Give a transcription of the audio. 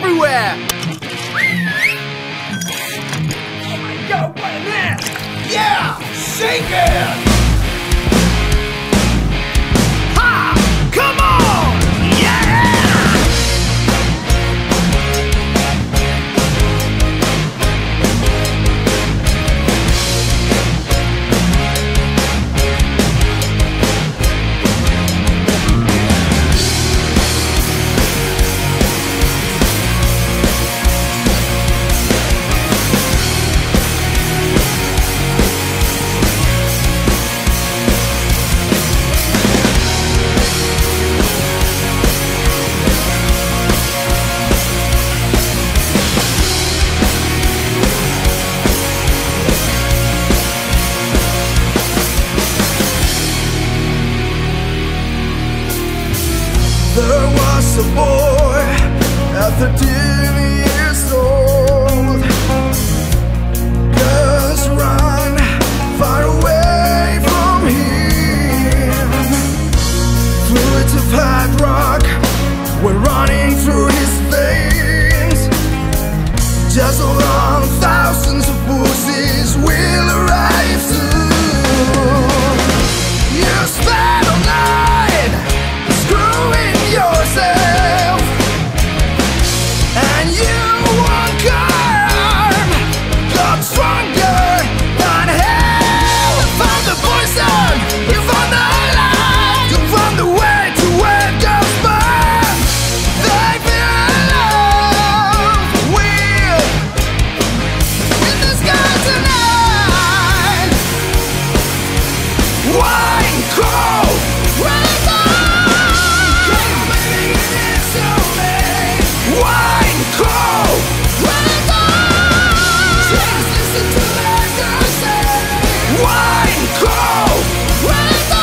everywhere! Oh my god, what a man! Yeah! Shake it! Ha! Come on! There was a boy at 13 years old, just run far away from him. Fluids of hard rock were running through his veins. Just along thousands of pussies will arrive soon. You spent all night screwing yourself, and you won't come, got stronger than hell. You found the poison, you found the light, you found the way to where it goes back. They feel love will in the sky tonight. Wine cold, right wine cold, right on. Just listen to that girl say. Wine cold, right on.